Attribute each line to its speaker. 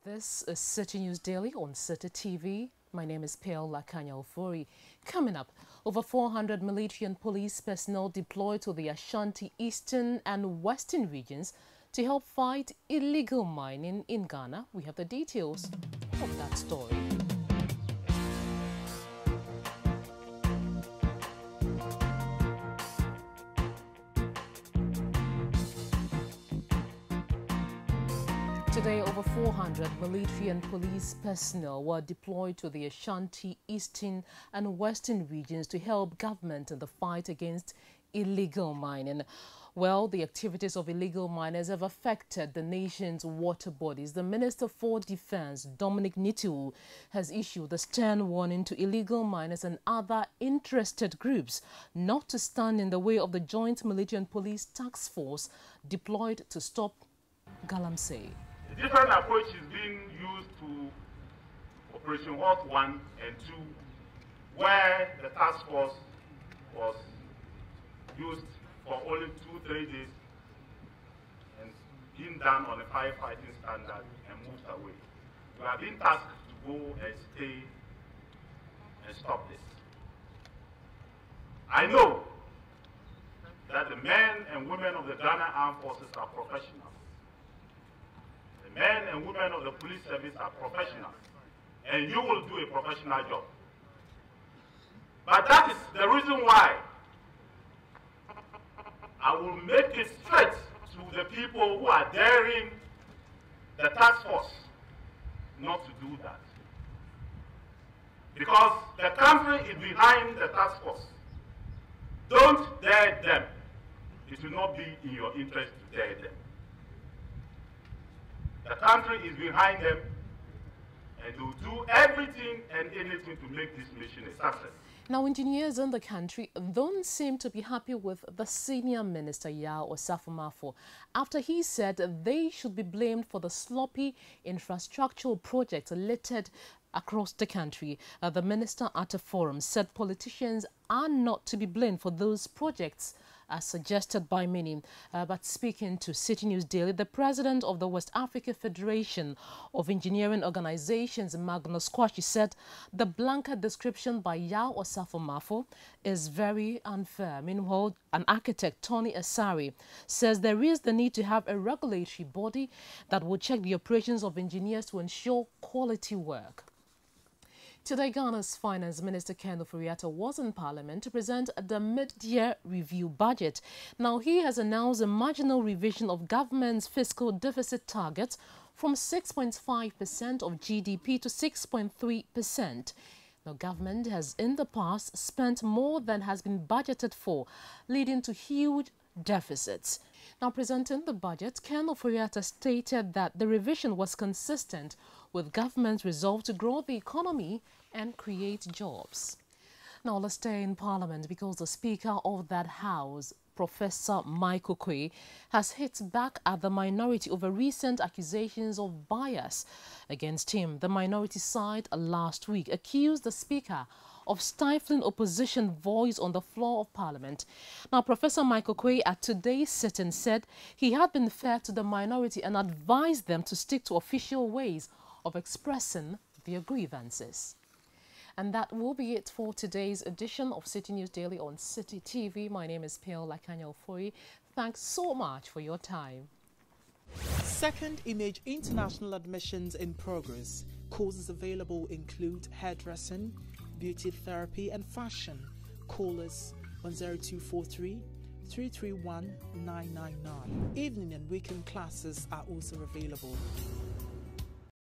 Speaker 1: This is Citi News Daily on Citi TV. My name is Akanya Ofori. Coming up, over 400 military and police personnel deployed to the Ashanti eastern and western regions to help fight illegal mining in Ghana. We have the details of that story. Today, over 400 military and police personnel were deployed to the Ashanti eastern and western regions to help government in the fight against illegal mining. Well, the activities of illegal miners have affected the nation's water bodies. The Minister for Defense, Dominic Nitu, has issued a stern warning to illegal miners and other interested groups not to stand in the way of the joint military and police task force deployed to stop galamsey.
Speaker 2: A different approach is being used to Operation Hot 1 and 2, where the task force was used for only 2-3 days and being done on a firefighting standard and moved away. We have been tasked to go and stay and stop this. I know that the men and women of the Ghana Armed Forces are professionals. The men and women of the police service are professionals, and you will do a professional job. But that is the reason why I will make it straight to the people who are daring the task force not to do that. Because the country is behind the task force. Don't dare them. It will not be in your interest to dare them. The country is behind them, and will do everything and anything to make this mission a success.
Speaker 1: Now, engineers in the country don't seem to be happy with the senior minister, Yao Osafo-Maafo, after he said they should be blamed for the sloppy infrastructural projects littered across the country. The minister at a forum said politicians are not to be blamed for those projects as suggested by many. But speaking to Citi News Daily, the president of the West Africa Federation of Engineering Organizations, Magnus Quarshie, said the blanket description by Yao Osafo-Maafo is very unfair. Meanwhile, an architect, Tony Asari, says there is the need to have a regulatory body that will check the operations of engineers to ensure quality work. Today, Ghana's Finance Minister Ken Ofori was in Parliament to present the mid-year review budget. Now, he has announced a marginal revision of government's fiscal deficit target from 6.5% of GDP to 6.3%. Now, government has in the past spent more than has been budgeted for, leading to huge deficits. Now, presenting the budget, Ken Ofori stated that the revision was consistent with government's resolve to grow the economy and create jobs. Now, let's stay in Parliament because the Speaker of that House, Professor Michael Quay, has hit back at the minority over recent accusations of bias against him. The minority side last week accused the Speaker of stifling opposition voice on the floor of Parliament. Now, Professor Michael Quay at today's sitting said he had been fair to the minority and advised them to stick to official ways of expressing their grievances. And that will be it for today's edition of Citi News Daily on Citi TV. My name is Akanya Ofori. Thanks so much for your time.
Speaker 3: Second Image International admissions in progress. Courses available include hairdressing, beauty therapy and fashion. Call us on 0243 331 999. Evening and weekend classes are also available.